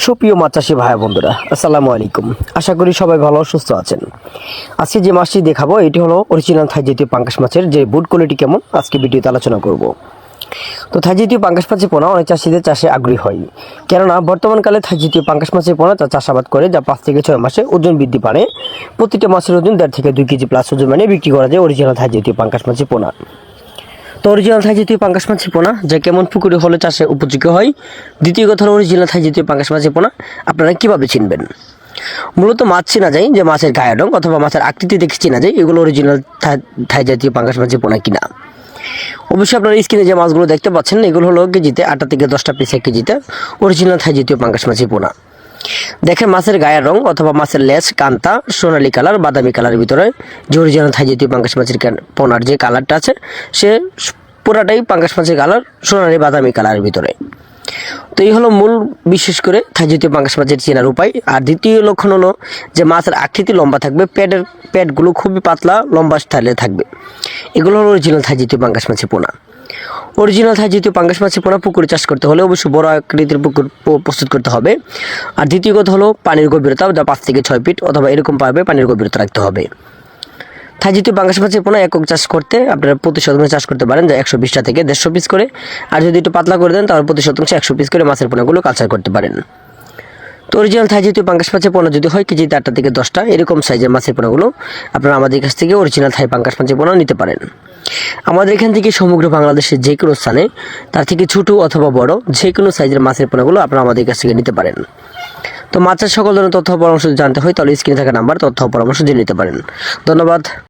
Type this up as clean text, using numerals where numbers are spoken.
সুপ্রিয় মাছ চাষী ভাই বন্ধুরা, আসসালামু আলাইকুম। আশা করি সবাই ভালো সুস্থ আছেন। আজকে যে মাছটি দেখাবো এটি হলো অরিজিনাল থাই জাতীয় পাঙ্গাস মাছের যে বুড কোয়ালিটি কেমন আজকে ভিডিওতে আলোচনা করব। তো থাই জাতীয় পাঙ্গাস মাছের পোনা অনেক চাষিদের চাষে আগ্রহী হয়, কেননা বর্তমানকালে থাই জাতীয় পাঙ্গাস মাছের পোনা তা চাষাবাদ করে যা 5 থেকে 6 মাসে ওজন বৃদ্ধি পায়। প্রতিটা মাছের ওজন 1.5 থেকে 2 কেজি প্লাস ওজন মানে বিক্রি করা যায় অরিজিনাল থাই জাতীয় পাঙ্গাস মাছের পোনা। তো অরিজিনাল থাই জাতীয় পাঙ্গাস মাছের পোনা যা কেমন পুকুরে হলে চাষে উপযোগী হয়। দ্বিতীয় কথা হলো অরিজিনাল থাই জাতীয় পাঙ্গাস মাছের পোনা আপনারা কীভাবে চিনবেন। মূলত মাছ চেনা যায় যে মাছের গায়ের রং অথবা মাছের আকৃতি দেখে চেনা যায় এগুলো অরিজিনাল থাই জাতীয় পাঙ্গাস মাছের পোনা কিনা। অবশ্যই আপনারা স্ক্রিনে যে মাছগুলো দেখতে পাচ্ছেন এগুলো হলো কেজিতে 8 থেকে 10টা পিস এক কেজিতে অরিজিনাল থাই জাতীয় পাঙ্গাস মাছের পোনা। দেখেন মাছের গায়ের রং অথবা মাছের লেজ কান্তা সোনালী কালার বাদামি কালারের ভিতরে যে অরিজিনাল থাই জাতীয় পাঙ্গাস মাছের পোনার যে কালারটা আছে সে পুরাটাই পাঙ্গাস মাছের কালার সোনালী বাদামি কালারের ভিতরে। তো এই হলো মূল বিশেষ করে থাই জাতীয় পাঙ্গাস মাছের চেনার উপায়। আর দ্বিতীয় লক্ষণ হলো যে মাছের আকৃতি লম্বা থাকবে, পেটগুলো খুবই পাতলা লম্বা স্টাইলে থাকবে। এগুলো হলো অরিজিনাল থাই জাতীয় পাঙ্গাস মাছের পোনা। অরিজিনাল থাই জাতীয় পাঙ্গাস মাছের পোনা পুকুরে চাষ করতে হলে অবশ্যই বড় আকৃতির পুকুর প্রস্তুত করতে হবে। আর দ্বিতীয় কথা হলো পানির গভীরতা যা 5 থেকে 6 ফিট অথবা এরকম পাবে পানির গভীরতা রাখতে হবে। থাই জাতীয় পাঙ্গাস মাছের পোনা একক চাষ করতে আপনারা প্রতি শতাংশে চাষ করতে পারেন যা 120টা থেকে 150 পিস করে। আর যদি একটু পাতলা করে দেন তাহলে প্রতি শতাংশে 100 পিস করে মাছের পোনাগুলো কালচার করতে পারেন। তো অরিজিনাল থাই জাতীয় পাঙ্গাস মাছের পোনা যদি হয় কেজিতে 8 থেকে 10টা এরকম সাইজের মাছের পোনাগুলো আপনারা আমাদের কাছ থেকে অরিজিনাল থাই পাঙ্গাস মাছের পোনা নিতে পারেন। আমাদের এখান থেকে সমগ্র বাংলাদেশের যে কোনো স্থানে তার থেকে ছোটো অথবা বড় যে কোনো সাইজের মাছের পোনাগুলো আপনারা আমাদের কাছ থেকে নিতে পারেন। তো মাছের সকল ধরনের তথ্য পরামর্শ জানতে হয় তাহলে স্ক্রিনে থাকা নাম্বার তথ্য পরামর্শ জেনে নিতে পারেন। ধন্যবাদ।